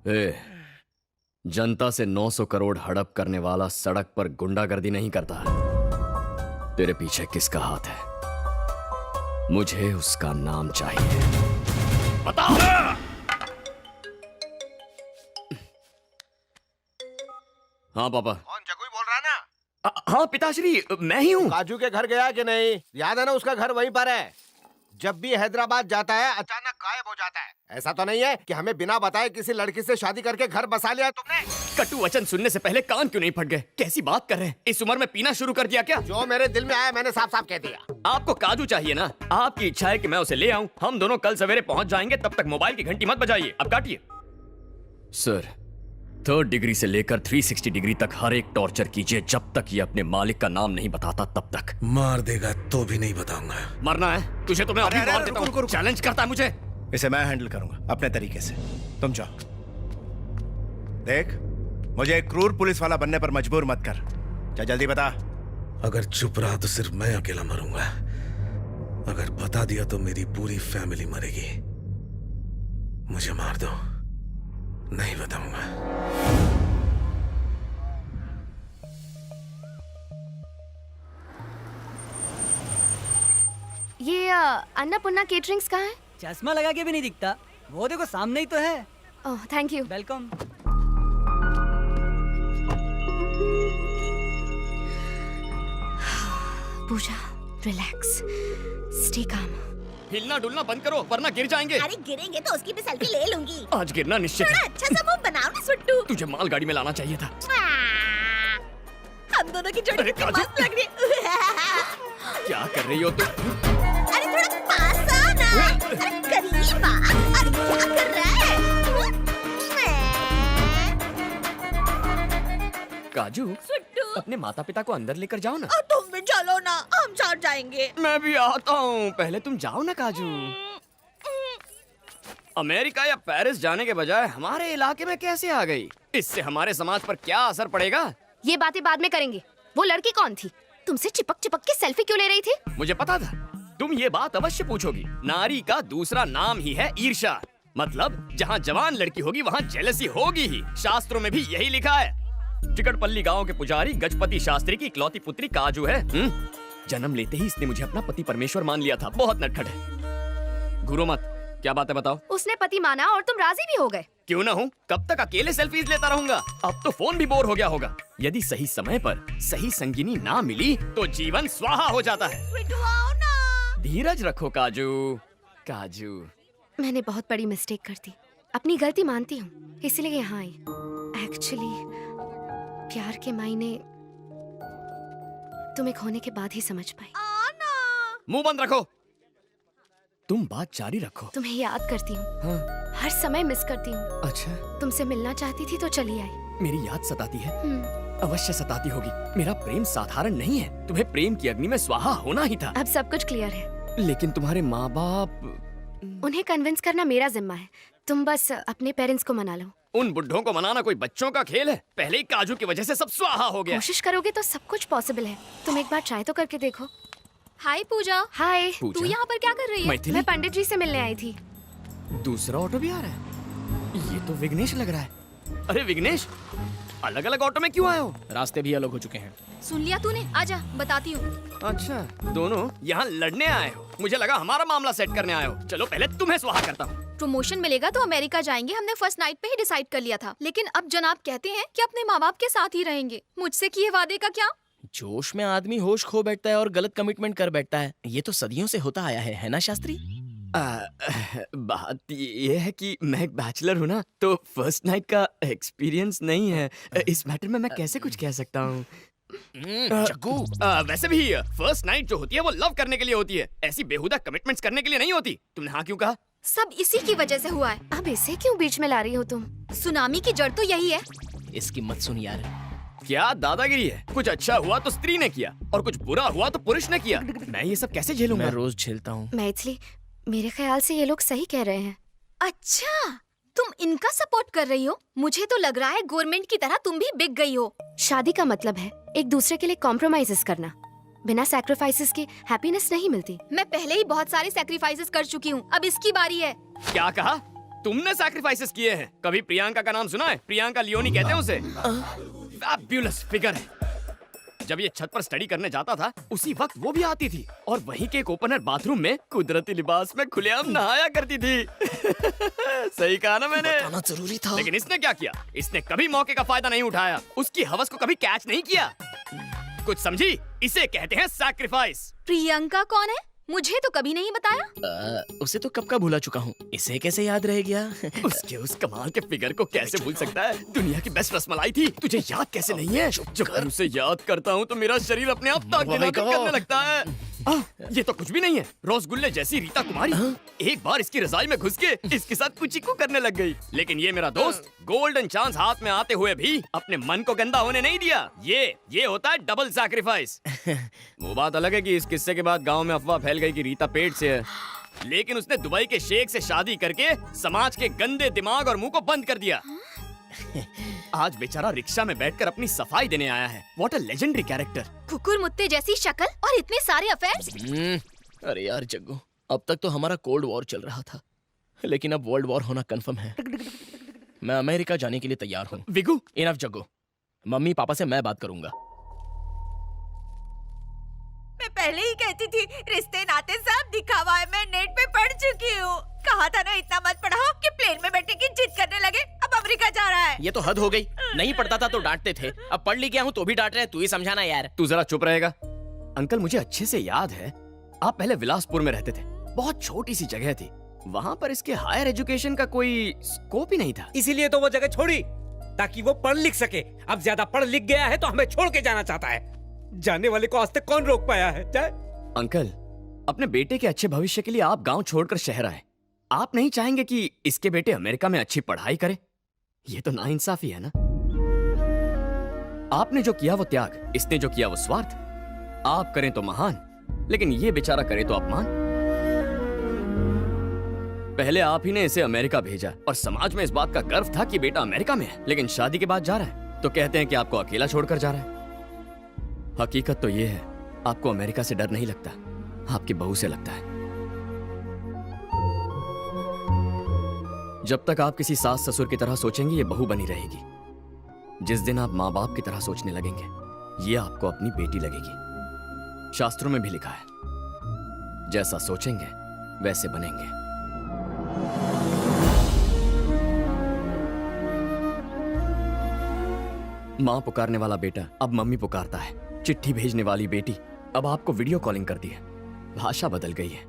ए, जनता से 900 करोड़ हड़प करने वाला सड़क पर गुंडागर्दी नहीं करता। तेरे पीछे किसका हाथ है? मुझे उसका नाम चाहिए। बताओ। हाँ पापा। कौन, जगू बोल रहा ना? हाँ पिताश्री, मैं ही हूँ। काजू के घर गया कि नहीं? याद है ना, उसका घर वहीं पर है। जब भी हैदराबाद जाता है अचानक गायब हो जाता है। ऐसा तो नहीं है कि हमें बिना बताए किसी लड़की से शादी करके घर बसा लिया तुमने? कटु वचन सुनने से पहले कान क्यों नहीं फट गए? कैसी बात कर रहे हैं? इस उम्र में पीना शुरू कर दिया क्या? जो मेरे दिल में आया मैंने साफ साफ कह दिया। आपको काजू चाहिए ना? आपकी इच्छा है कि मैं उसे ले आऊं। हम दोनों कल सवेरे पहुंच जाएंगे, तब तक मोबाइल की घंटी मत बजाइए। अब काटिए। सर, 3rd डिग्री से लेकर 360 डिग्री तक हर एक टॉर्चर कीजिए, जब तक ये अपने मालिक का नाम नहीं बताता तब तक। मार देगा तो भी नहीं बताऊंगा। मरना है तुझे तो मैं अभी मार देता हूं। चैलेंज करता है मुझे। इसे मैं हैंडल करूंगा अपने तरीके से। तुम जाओ। देख, मुझे एक क्रूर पुलिस वाला बनने पर मजबूर मत कर। क्या जल्दी बता। अगर चुप रहा तो सिर्फ मैं अकेला मरूंगा। अगर बता दिया तो मेरी पूरी फैमिली मरेगी। मुझे मार दो, नहीं बताऊंगा। ये अन्नपूर्णा केटरिंग्स कहाँ है? चश्मा लगा के भी नहीं दिखता। वो देखो सामने ही तो है। Oh thank you. Welcome. Puja, relax, stay calm. हिलना डुलना बंद करो वरना गिर जाएंगे। अरे गिरेंगे तो उसकी भी सेल्फी ले लूंगी। आज गिरना निश्चित थोड़ा है। अच्छा सा मुंह बनाओ ना सुट्टू। तुझे मालगाड़ी में लाना चाहिए था। हम दोनों की जोड़ी अरे कितनी काजू। मस्त लग रही है। क्या कर रही हो तुम? अरे थोड़ा पास आ ना। अरे करीब आ। अरे क्या कर रहा है? काजू, सुट्टू, अपने माता पिता को अंदर लेकर जाओ ना। तुम भी चलो ना, हम साथ जाएंगे। मैं भी आता हूँ। पहले तुम जाओ ना काजू। अमेरिका या पेरिस जाने के बजाय हमारे इलाके में कैसे आ गई? इससे हमारे समाज पर क्या असर पड़ेगा? ये बातें बाद में करेंगे। वो लड़की कौन थी? तुमसे चिपक चिपक के सेल्फी क्यों ले रही थी? मुझे पता था तुम ये बात अवश्य पूछोगी। नारी का दूसरा नाम ही है ईर्ष्या। मतलब जहाँ जवान लड़की होगी वहाँ जेलसी होगी ही। शास्त्रों में भी यही लिखा है। चिकटपल्ली गांव के पुजारी गजपति शास्त्री की इकलौती पुत्री काजू है। जन्म लेते ही इसने मुझे अपना पति परमेश्वर मान लिया था। बहुत नटखट है। घूरो मत। क्या बात है बताओ? उसने पति माना और तुम राजी भी हो गए। क्यों ना हूँ? कब तक अकेले सेल्फीज लेता रहूंगा? अब तो फोन भी बोर हो गया होगा। यदि सही समय पर सही संगिनी ना मिली तो जीवन स्वाहा हो जाता है। सुट्टू आओ ना। धीरज रखो काजू। काजू, मैंने बहुत बड़ी मिस्टेक कर दी। अपनी गलती मानती हूँ, इसलिए यहाँ आई। एक्चुअली प्यार के मायने तुम्हें खोने के बाद ही समझ पाई। आना। मुंह बंद रखो। तुम बात जारी रखो। तुम्हें याद करती हूँ। हाँ। हर समय मिस करती हूँ। अच्छा, तुमसे मिलना चाहती थी तो चली आई। मेरी याद सताती है? हम्म, अवश्य सताती होगी। मेरा प्रेम साधारण नहीं है। तुम्हें प्रेम की अग्नि में स्वाहा होना ही था। अब सब कुछ क्लियर है। लेकिन तुम्हारे माँ बाप। उन्हें कन्विंस करना मेरा जिम्मा है। तुम बस अपने पेरेंट्स को मना लो। उन बुढ़ों को मनाना कोई बच्चों का खेल है? पहले ही काजू की वजह से सब स्वाहा हो गया। कोशिश करोगे तो सब कुछ पॉसिबल है। तुम एक बार ट्राई तो करके देखो। हाय पूजा। हाय। पूजा? तू यहाँ पर क्या कर रही है? मैथिली? मैं पंडित जी से मिलने आई थी। दूसरा ऑटो भी आ रहा है। ये तो विघ्नेश लग रहा है। अरे विघ्नेश, अलग अलग ऑटो में क्यों आए हो? रास्ते भी अलग हो चुके हैं। सुन लिया तूने? आजा बताती हूँ। अच्छा, दोनों यहाँ लड़ने आए हो? मुझे लगा हमारा मामला सेट करने आए हो। चलो पहले तुम्हें स्वाहा करता हूँ। प्रमोशन मिलेगा तो अमेरिका जाएंगे, हमने फर्स्ट नाइट पे ही डिसाइड कर लिया था। लेकिन अब जनाब कहते हैं कि अपने माँ बाप के साथ ही रहेंगे। मुझसे किए वादे का क्या? जोश में आदमी होश खो बैठता है और गलत कमिटमेंट कर बैठता है। ये तो सदियों से होता आया है ना शास्त्री? बात ये है कि मैं एक बैचलर हूँ ना, तो फर्स्ट नाइट का एक्सपीरियंस नहीं है। इस मैटर में मैं कैसे कुछ कह सकता हूँ? जग्गू, वैसे भी फर्स्ट नाइट जो होती है वो लव करने के लिए होती है। ऐसी बेहुदा कमिटमेंट्स करने के लिए नहीं होती। तुमने हाँ क्यों कहा? सब इसी की वजह से हुआ है। अब इसे क्यों बीच में ला रही हो तुम? सुनामी की जड़ तो यही है। इसकी मत सुन यार। क्या दादागिरी है? कुछ अच्छा हुआ तो स्त्री ने किया और कुछ बुरा हुआ तो पुरुष ने किया। मैं ये सब कैसे झेलूंगा? मैं रोज झेलता हूँ। मैथिली, मेरे ख्याल से ये लोग सही कह रहे हैं। अच्छा, तुम इनका सपोर्ट कर रही हो? मुझे तो लग रहा है गवर्नमेंट की तरह तुम भी बिक गई हो। शादी का मतलब है एक दूसरे के लिए कॉम्प्रोमाइजेस करना। बिना सैक्रिफाइसेस के हैप्पीनेस नहीं मिलती। मैं पहले ही बहुत सारे सैक्रिफाइसेस कर चुकी हूँ, अब इसकी बारी है। क्या कहा? तुमने सैक्रिफाइसेस किए हैं। कभी प्रियंका का नाम सुना है? प्रियंका लियोनी कहते हैं उसे। फैब्युलस फिगर है। जब ये छत पर स्टडी करने जाता था उसी वक्त वो भी आती थी और वहीं के एक ओपनर बाथरूम में कुदरती लिबास में खुलेआम नहाया करती थी। सही कहा ना मैंने? बताना जरूरी था। लेकिन इसने क्या किया? इसने कभी मौके का फायदा नहीं उठाया, उसकी हवस को कभी कैच नहीं किया। कुछ समझी? इसे कहते हैं सैक्रिफाइस। प्रियंका कौन है? मुझे तो कभी नहीं बताया। उसे तो कब का भूला चुका हूँ, इसे कैसे याद रह गया? उसके उस कमाल के फिगर को कैसे भूल सकता है? दुनिया की बेस्ट रसमलाई थी, तुझे याद कैसे नहीं है? जब मैं उसे याद करता हूँ तो मेरा शरीर अपने आप ताक करने लगता है। ये तो कुछ भी नहीं है, रसगुल्ले जैसी रीता कुमारी एक बार इसकी रजाई में घुस के इसके साथ कुछ करने लग गई। लेकिन ये मेरा दोस्त गोल्डन चांस हाथ में आते हुए भी अपने मन को गंदा होने नहीं दिया। ये होता है डबल सैक्रिफाइस। वो बात अलग है कि इस किस्से के बाद गांव में अफवाह फैल गई कि रीता पेट से है, लेकिन उसने दुबई के शेख से शादी करके समाज के गंदे दिमाग और मुंह को बंद कर दिया। आज बेचारा रिक्शा में बैठकर अपनी सफाई देने आया है। What a legendary character. कुकुर मुत्ते जैसी शक्ल और इतने सारे अफेयर्स। अरे यार जग्गू, अब तक तो हमारा कोल्ड वॉर चल रहा था, लेकिन अब वर्ल्ड वॉर होना कंफर्म है। मैं अमेरिका जाने के लिए तैयार हूँ। विगू, इनफ जग्गू, मम्मी पापा से मैं बात करूंगा। मैं पहले ही कहती थी रिश्ते नाते सब दिखावा है। मैं नेट पे पढ़ चुकी हूँ। कहा था ना इतना मत पढ़ाओ कि प्लेन में बैठने की जिद करने लगे। अब अमेरिका जा रहा है। ये तो हद हो गई। नहीं पढ़ता था तो डांटते थे, अब पढ़ लिख गया हूँ तो भी डांट रहे। तू ही समझाना यार। तू जरा चुप रहेगा? अंकल, मुझे अच्छे से याद है आप पहले विलासपुर में रहते थे। बहुत छोटी सी जगह थी, वहाँ पर इसके हायर एजुकेशन का कोई स्कोप ही नहीं था। इसीलिए तो वो जगह छोड़ी ताकि वो पढ़ लिख सके। अब ज्यादा पढ़ लिख गया है तो हमें छोड़ के जाना चाहता है। जाने वाले को आज तक कौन रोक पाया है? जाए। अंकल, अपने बेटे के अच्छे भविष्य के लिए आप गांव छोड़कर शहर आए। आप नहीं चाहेंगे कि इसके बेटे अमेरिका में अच्छी पढ़ाई करे? ये तो नाइंसाफी है ना। आपने जो किया वो त्याग, इसने जो किया वो स्वार्थ। आप करें तो महान, लेकिन ये बेचारा करे तो अपमान। पहले आप ही ने इसे अमेरिका भेजा और समाज में इस बात का गर्व था कि बेटा अमेरिका में है, लेकिन शादी के बाद जा रहा है तो कहते हैं कि आपको अकेला छोड़कर जा रहा है। हकीकत तो ये है, आपको अमेरिका से डर नहीं लगता, आपकी बहू से लगता है। जब तक आप किसी सास ससुर की तरह सोचेंगे ये बहू बनी रहेगी। जिस दिन आप माँ बाप की तरह सोचने लगेंगे ये आपको अपनी बेटी लगेगी। शास्त्रों में भी लिखा है, जैसा सोचेंगे वैसे बनेंगे। माँ पुकारने वाला बेटा अब मम्मी पुकारता है। चिट्ठी भेजने वाली बेटी अब आपको वीडियो कॉलिंग करती है। भाषा बदल गई है,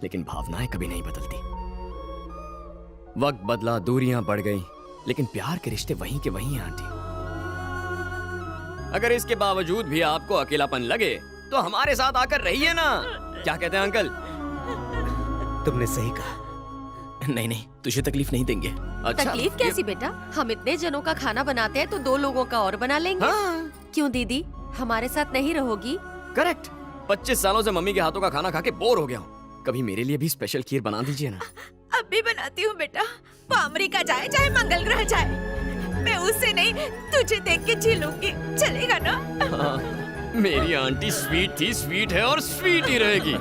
लेकिन भावनाएं कभी नहीं बदलती। वक्त बदला, दूरियां बढ़ गई, लेकिन प्यार के रिश्ते वहीं के वहीं हैं आंटी। अगर इसके बावजूद भी आपको अकेलापन लगे तो हमारे साथ आकर रहिए ना। क्या कहते हैं अंकल? तुमने सही कहा। नहीं नहीं, तुझे तकलीफ नहीं देंगे। अच्छा, तकलीफ कैसी बेटा? हम इतने जनों का खाना बनाते हैं तो 2 लोगों का और बना लेंगे। हाँ, क्यों दीदी, हमारे साथ नहीं रहोगी? करेक्ट। 25 सालों से मम्मी के हाथों का खाना खा के बोर हो गया हूँ। कभी मेरे लिए भी स्पेशल खीर बना दीजिए ना। अब भी बनाती हूँ बेटा। वो अमेरिका जाए चाहे मंगल ग्रह जाए, मैं उससे नहीं तुझे देख के जी लूंगी। चलेगा ना? हाँ, मेरी आंटी स्वीट थी, स्वीट है और स्वीट ही रहेगी।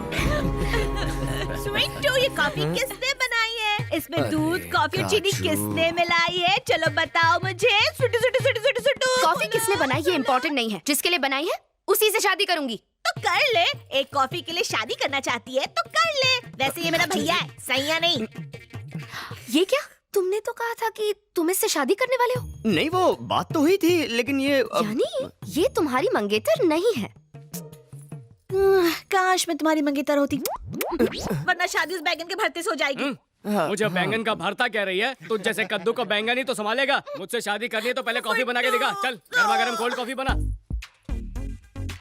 स्वीट टू, ये कॉफी किसने बनाई है? इसमें दूध, कॉफी और चीनी किसने मिलाई है? चलो बताओ मुझे। सुटू सुटू सुटू सुटू सुटू। कॉफी किसने बनाई ये इम्पोर्टेंट नहीं है, जिसके लिए बनाई है उसी से शादी करूंगी। तो कर ले। एक कॉफी के लिए शादी करना चाहती है तो कर ले। वैसे ये मेरा भैया है, सही है नहीं? ये क्या? तुमने तो कहा था कि तुम इससे शादी करने वाले हो। नहीं, वो बात तो हुई थी, लेकिन ये यानी ये तुम्हारी मंगेतर नहीं है। काश मैं तुम्हारी मंगेतर होती, वरना शादी उस बैगन के भरते से हो जाएगी। मुझे बैंगन का भरता कह रही है? तुझ जैसे कद्दू को बैंगन ही तो संभालेगा। मुझसे शादी करनी है तो पहले कॉफी बना के दिखा। चल गर्मा गर्म कोल्ड कॉफी बना।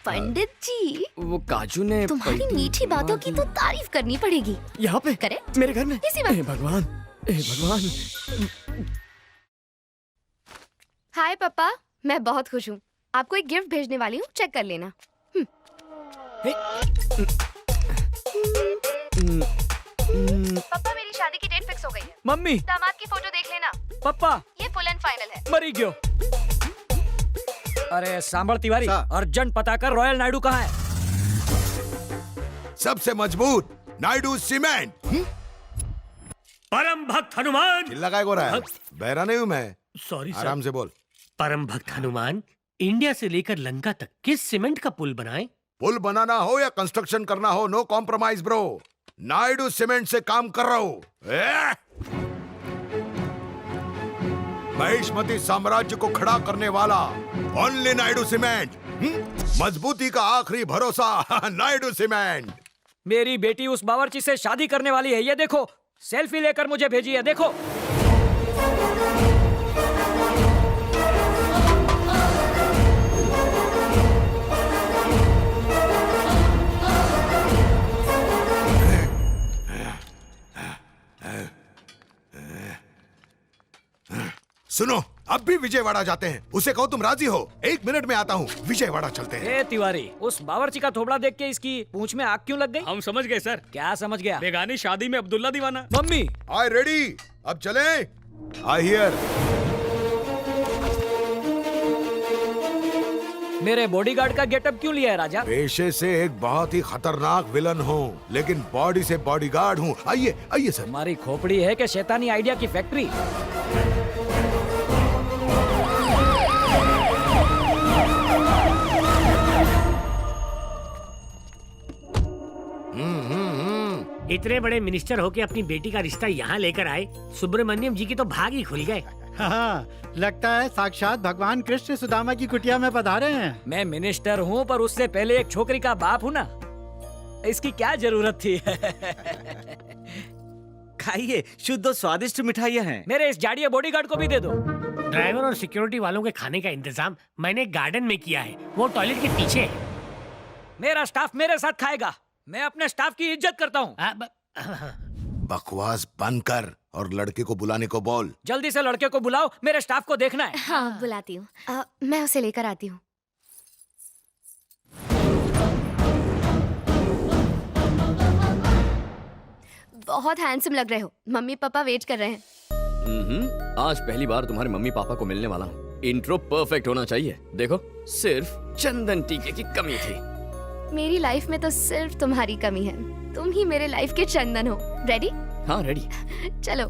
पंडित जी, वो काजू ने तुम्हारी मीठी बातों की तो तारीफ करनी पड़ेगी। यहाँ पे करेक्ट, मेरे घर में। इसी वक्त। हे भगवान, हे भगवान। हाय पापा, मैं बहुत खुश हूँ। आपको एक गिफ्ट भेजने वाली हूँ, चेक कर लेना। पापा, मेरी शादी की डेट फिक्स हो गई है। मम्मी, दामाद की फोटो देख लेना। पप्पा, ये फुल एंड फाइनल है। मरी गयो। अरे सांबर तिवारी, अर्जेंट पता कर रॉयल नायडू कहाँ है? सबसे मजबूत नायडू सीमेंट। परम भक्त हनुमान। चिल्ला काय को रहा है? बहरा नहीं हूं मैं। Sorry sir. आराम से बोल। परम भक्त हनुमान, इंडिया से लेकर लंका तक किस सीमेंट का पुल बनाए? पुल बनाना हो या कंस्ट्रक्शन करना हो, no compromise bro. Naidu cement से काम कर रहा हूं। महिष्मती साम्राज्य को खड़ा करने वाला ओनली नायडू सीमेंट। मजबूती का आखिरी भरोसा नायडू सीमेंट। मेरी बेटी उस बावर्ची से शादी करने वाली है, ये देखो। सेल्फी लेकर मुझे भेजी है, देखो। सुनो, अब भी विजयवाड़ा जाते हैं। उसे कहो तुम राजी हो? 1 मिनट में आता हूँ। विजयवाड़ा चलते हैं। ए तिवारी, उस बावर्ची का थोबड़ा देख के इसकी पूंछ में आग क्यों लग गई? हम समझ गए सर। क्या समझ गया? बेगानी शादी में अब्दुल्ला दीवाना। मम्मी, आई रेडी, अब चले। I hear. मेरे बॉडीगार्ड का गेटअप क्यों लिया है राजा? पेशे से एक बहुत ही खतरनाक विलन हूँ, लेकिन बॉडी से बॉडीगार्ड हूँ। आइए आइए सर। हमारी खोपड़ी है कि शैतानी आइडिया की फैक्ट्री? इतने बड़े मिनिस्टर होके अपनी बेटी का रिश्ता यहाँ लेकर आए, सुब्रमण्यम जी की तो भाग ही खुल गए। हाँ, लगता है साक्षात भगवान कृष्ण सुदामा की कुटिया में पधारे हैं। मैं मिनिस्टर हूँ, पर उससे पहले एक छोकरी का बाप हूँ ना। इसकी क्या जरूरत थी? खाइए, शुद्ध और स्वादिष्ट मिठाइयाँ हैं। मेरे इस जाड़िया बॉडीगार्ड को भी दे दो। ड्राइवर और सिक्योरिटी वालों के खाने का इंतजाम मैंने गार्डन में किया है, वो टॉयलेट के पीछे है। मेरा स्टाफ मेरे साथ खाएगा। मैं अपने स्टाफ की इज्जत करता हूँ। बकवास बंद कर और लड़के को बुलाने को बोल। जल्दी से लड़के को बुलाओ, मेरे स्टाफ को देखना है। हाँ, बुलाती हूँ। मैं उसे लेकर आती हूँ। बहुत हैंडसम लग रहे हो। मम्मी पापा वेट कर रहे हैं। आज पहली बार तुम्हारे मम्मी पापा को मिलने वाला हूँ। इंट्रो परफेक्ट होना चाहिए। देखो, सिर्फ चंदन टीके की कमी थी। मेरी लाइफ में तो सिर्फ तुम्हारी कमी है। तुम ही मेरे लाइफ के चंदन हो। रेडी? हाँ, रेडी। चलो।